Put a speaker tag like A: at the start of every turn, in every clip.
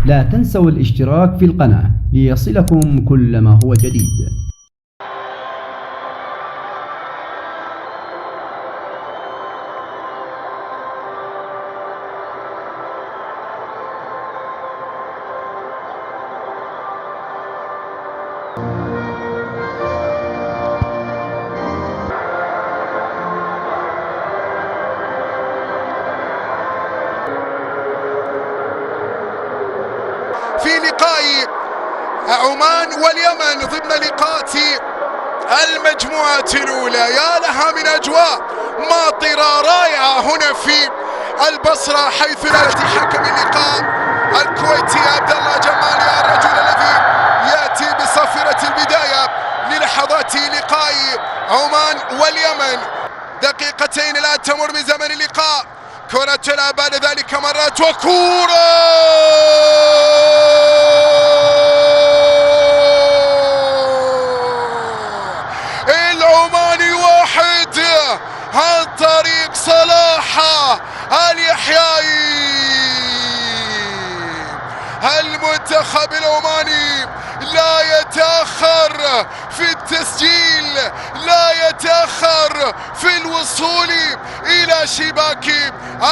A: لا تنسوا الاشتراك في القناة ليصلكم كل ما هو جديد.
B: في لقاء عمان واليمن ضمن لقاءات المجموعة الأولى، يا لها من أجواء ماطرة رائعة هنا في البصرة، حيث يأتي حكم اللقاء الكويتي عبد الله جمالي، الرجل الذي يأتي بصافرة البداية للحظات لقاء عمان واليمن. دقيقتين الآن تمر من زمن اللقاء، كرة تلعب بعد ذلك مرات وكورة العماني واحد عن طريق صلاح اليحيائي. المنتخب العماني لا يتأخر في التسجيل، لا يتأخر في الوصول إلى شباك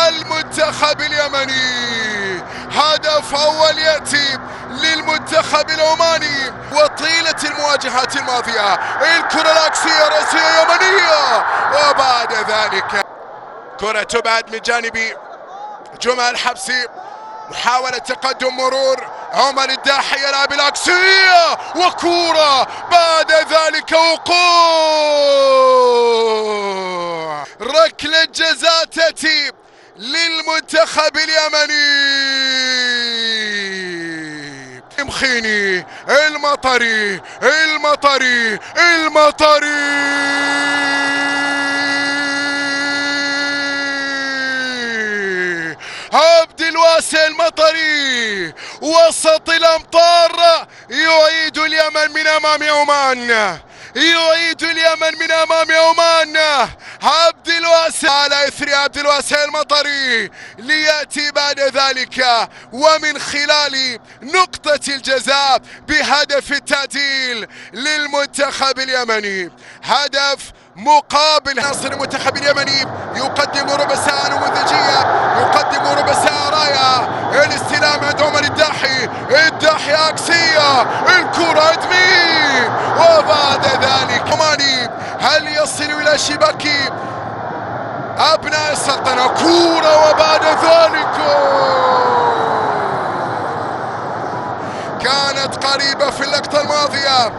B: المنتخب اليمني. هدف أول يأتي للمنتخب العماني، وطيلة المواجهات الماضية الكرة العكسية رأسية يمنية، وبعد ذلك كرة تبعد من جانب جمال حبسي، محاولة تقدم مرور عمر الداحي يلعب العكسية وكورة، بعد ذلك وقوع ركلة جزاء تأتي للمنتخب اليمني. مخيني المطري عبد الواسع المطري وسط الأمطار يعيد اليمن من أمام عمان، عبد الواسع على إثر عبد الواسع المطري، ليأتي بعد ذلك ومن خلال نقطة الجزاء بهدف التعديل للمنتخب اليمني. هدف مقابل ناصر المنتخب اليمني يقدم ربع ساعة نموذجية، يقدم ربع ساعة رائعة. الاستلام عند عمر الداحي عكسية، الكرة ادمين، وبعد ذلك عماني هل يصل إلى شباك أبناء السلطنة؟ كورة، وبعد ذلك كانت قريبة في اللقطة الماضية،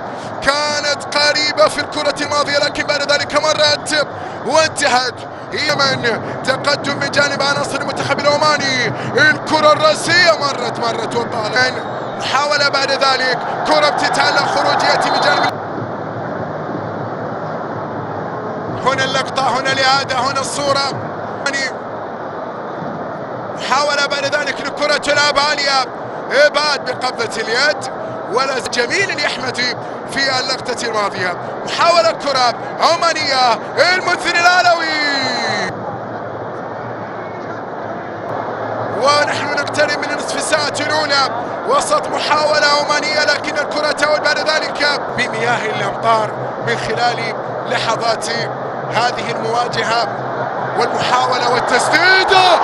B: كانت قريبة في الكرة الماضية، لكن بعد ذلك مرت وانتهت. يمن تقدم من جانب عناصر المنتخب العماني، الكرة الرأسية مرت وطالت، محاولة بعد ذلك، كرة بتتعلق خروجية من جانب. هنا اللقطة، هنا الإعادة، هنا الصورة، محاولة بعد ذلك للكرة تلعب عالية، إبعاد بقبضة اليد، ولا جميل اليحمدي في اللقطة الماضية. محاولة كرة عمانية، المنذر العلوي، ونحن نقترب من نصف الساعة الأولى وسط محاولة عمانية، لكن الكرة تعود بعد ذلك بمياه الأمطار من خلال لحظات هذه المواجهة والمحاولة والتسديدة.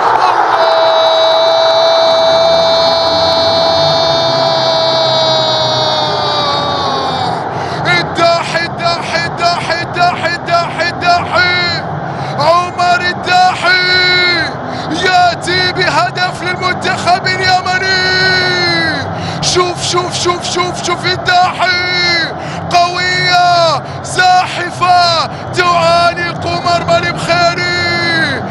B: عمر الداحي يأتي بهدف للمنتخب اليمني. شوف الداحي، قوية زاحفة تعانق مرمى البخاري.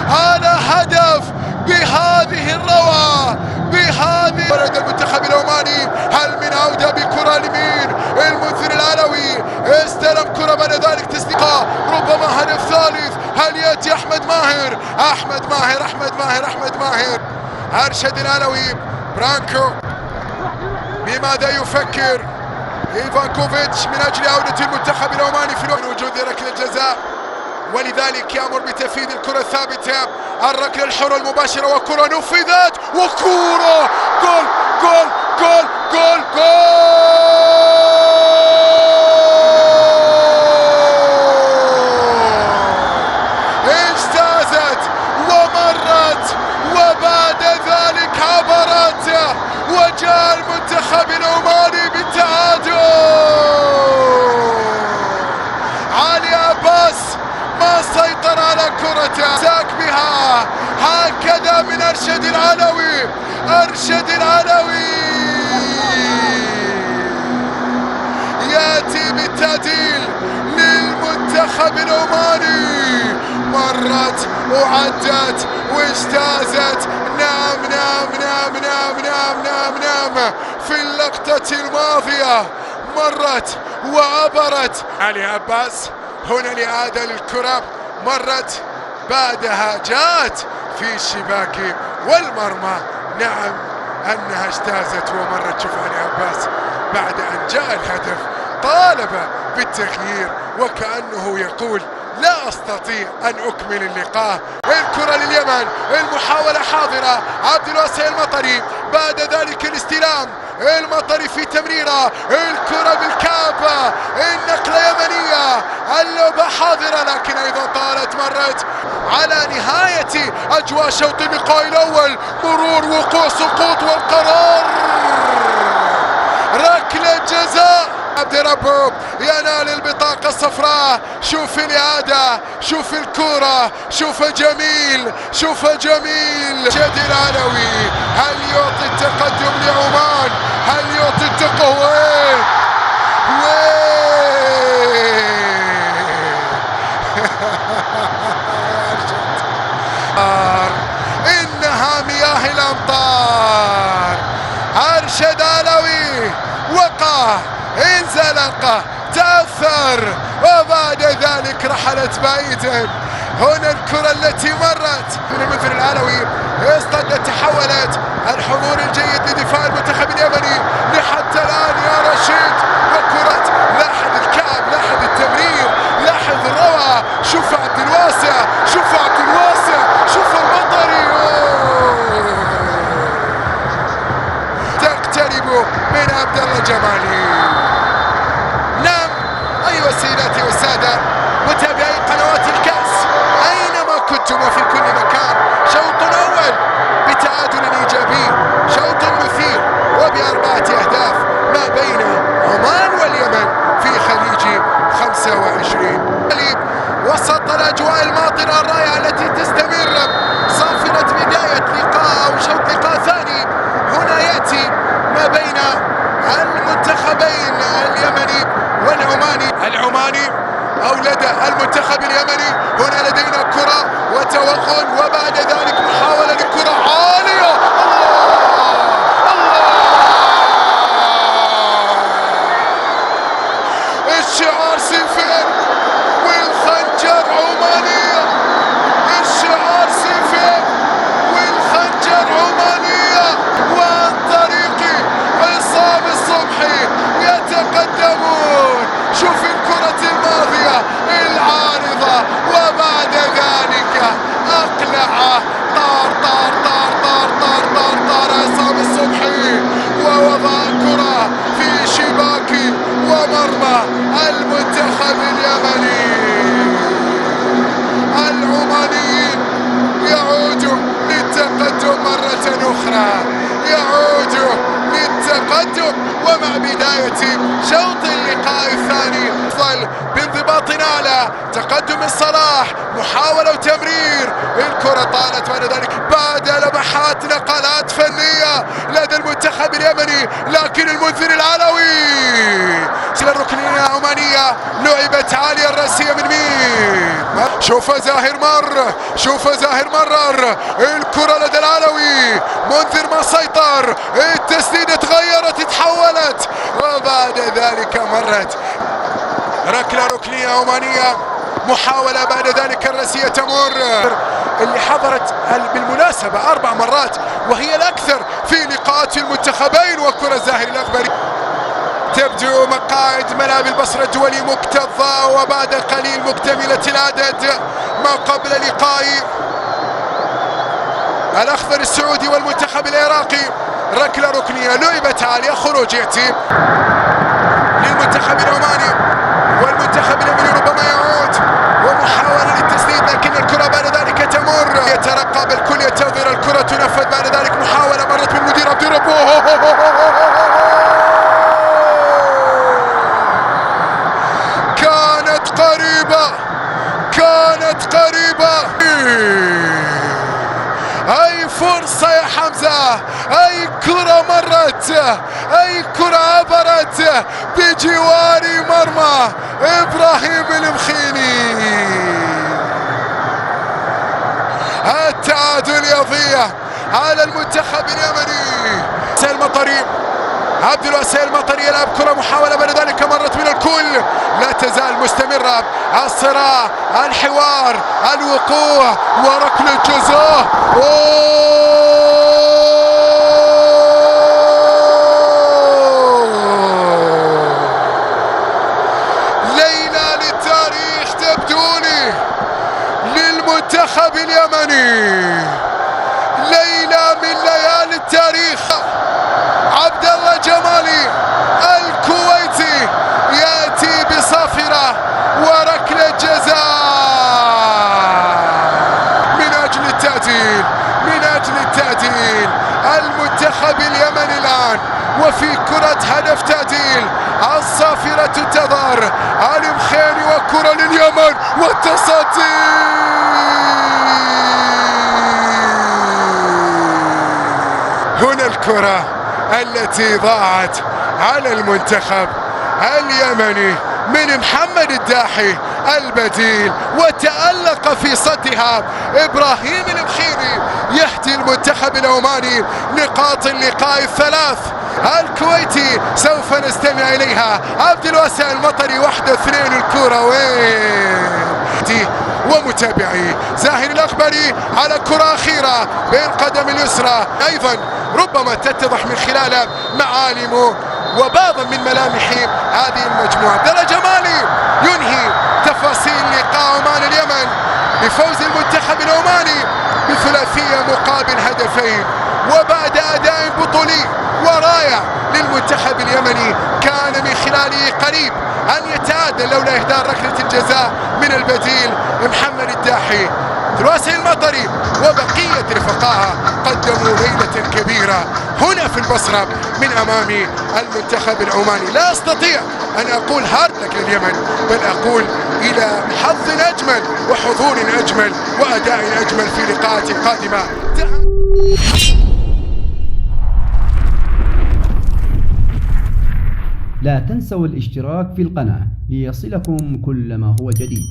B: هذا هدف بهذه الروعة، بهذه ولد المنتخب العماني. هل من عودة بكرة لمين؟ المنذر العلوي استلم كرة، بعد ذلك تسديدة، ربما هدف ثالث. هل يأتي أحمد ماهر؟ أرشد العلوي، برانكو بماذا ولذلك يأمر بتنفيذ الكرة الثابتة، الركلة الحرة المباشرة وكرة نفذت وكرة جول جول جول جول جول. اجتازت ومرت وبعد ذلك عبرت وجاء المنتخب العماني بالتعادل. علي عباس ما سيطر على كرته، ساك بها هكذا من أرشد العلوي. أرشد العلوي يأتي بالتعديل للمنتخب العماني، مرت وعدت واجتازت. نعم نعم نعم نعم نعم نعم نعم في اللقطة الماضية مرت وعبرت. علي عباس هنا لإعادة للكرة، مرت بعدها جاءت في الشباك والمرمى. نعم أنها اجتازت ومرت. شوف علي عباس بعد أن جاء الهدف طالب بالتغيير وكأنه يقول لا أستطيع أن أكمل اللقاء. الكرة لليمن، المحاولة حاضرة، عبد الواسع المطري، بعد ذلك الاستلام، المطري في تمريرة، الكرة بالكعب، النقلة يمنية، اللعبة حاضرة لكن أيضا طالت. مرت على نهاية أجواء شوط اللقاء الأول، مرور وقوع سقوط والقرار ركلة جزاء. عبد ربه ينال البطاقة الصفراء. شوف الإعادة، شوف الكرة، شوف جميل، شوف جميل. شادي العلوي هل يعطي التقدم لعمان؟ هل يعطي التقوى؟ إنها مياه الأمطار. أرشد علوي وقع، انزلق، تأثر وبعد ذلك رحلت بعيدا. هنا الكرة التي مرت من المنذر العلوي اصطدت، تحولت. الحضور الجيد لدفاع المنتخب اليمني لحتى الآن يا رشيد. وكرة لاحظ الكعب، لاحظ التمرير، لاحظ الروعة. شوف عبد الواسع، شوف عبد الواسع، شوف المطري. تقترب من عبد الله جمالي. نعم أيها سيداتي والسادة متابعي قنوات الكأس أينما كنتم وفي كل مكان، شوط أول بتعادل إيجابي، شوط مثير وب4 أهداف ما بين عمان واليمن في خليج 25. وسط الأجواء الماطرة الرائعة التي تستمر، صافرة بداية لقاء أو شوط لقاء ثاني هنا يأتي ما بين المنتخبين اليمني والعماني. العماني أولد المنتخب اليمني. هنا لدينا كرة وتوغل وبعد ذلك محاولة لكرة عالية. الله الشعار صفر والخنجر عمانية. الشعار صفر والخنجر عمانية. وعن طريق عصام الصبحي يتقدمون. شوف الكرة الماضية العارضة وبعد ذلك أقلع طار طار طار طار طار طار طار عصام الصبحي ووضع الكرة في شباك ومرمى المنتخب اليمني. العمانيين يعودوا للتقدم مرة أخرى، يعودوا للتقدم. ومع بداية شوط اللقاء الثاني ظل بانضباط أعلى، تقدم الصلاح، محاولة وتمرير، الكرة طالت بعد ذلك بعد لمحات نقلات فنية لدى المنتخب اليمني، لكن المنذر العلوي سلة ركنية عمانية لعبت عالية الرأسية من مين؟ شوف زاهر مر، شوف زاهر مرر، الكرة لدى العلوي، منذر ما سيطر، التسديدة تغيرت تحولت وبعد ذلك مرت ركلة ركنية عمانية، محاولة بعد ذلك الرأسية تمر اللي حضرت بالمناسبة 4 مرات وهي الأكثر في لقاءات المنتخبين. وكرة زاهر الأخبري تبدو مقاعد ملاعب البصرة الدولي مكتظة وبعد قليل مكتملة العدد ما قبل لقاء الأخضر السعودي والمنتخب العراقي. ركلة ركنية لعبت عالية، خروج يأتي للمنتخب العماني والمنتخب اليمني ربما يعود ومحاولة للتسديد، لكن الكرة بعد ذلك تمر، يترقب الكل ينتظر الكرة تنفذ. بعد ذلك محاولة مرت من مدير عبد الرب، كانت قريبة كانت قريبة. أي فرصة يا حمزة، أي كرة مرت، أي كرة عبرت بجوار مرمى إبراهيم المخيني. التعادل يضيع على المنتخب اليمني. المطري عبد الواسع المطري يلعب كرة، محاولة بعد ذلك مرت من الكل، لا تزال مستمرة الصراع، الحوار، الوقوع وركلة جزاء. ليلة للتاريخ تبدوني للمنتخب اليمني، ليلة من ليالي التاريخ. عبد الله جمالي الكويتي يأتي بصافرة وركلة جزاء من أجل التعديل، من أجل التعديل. المنتخب اليمني الآن وفي كرة هدف تعديل، الصافرة تنتظر، علي مخيني وكرة لليمن والتصدي. هنا الكرة التي ضاعت على المنتخب اليمني من محمد الداحي البديل، وتألق في صدها إبراهيم المخيني، يهدي المنتخب العماني نقاط اللقاء الثلاث. الكويتي سوف نستمع إليها. عبد الواسع المطري 1-2 الكرة وين ومتابعي زاهر الأخبري على كرة أخيرة بين قدم اليسرى، أيضا ربما تتضح من خلال معالمه وبعضا من ملامح هذه المجموعة. عبد الله جمالي ينهي تفاصيل لقاء عمان اليمن بفوز المنتخب العماني بثلاثية مقابل هدفين، وبعد أداء بطولي ورائع للمنتخب اليمني كان من خلاله قريب أن يتعادل لولا إهدار ركلة الجزاء من البديل محمد الداحي. الواسع المطري وبقية رفقائها قدموا ليلة كبيرة هنا في البصرة من أمام المنتخب العماني. لا أستطيع أن أقول هارد لك لليمن، بل أقول إلى حظ أجمل وحضور أجمل وأداء أجمل في لقاءات قادمة.
A: لا تنسوا الاشتراك في القناة ليصلكم كل ما هو جديد.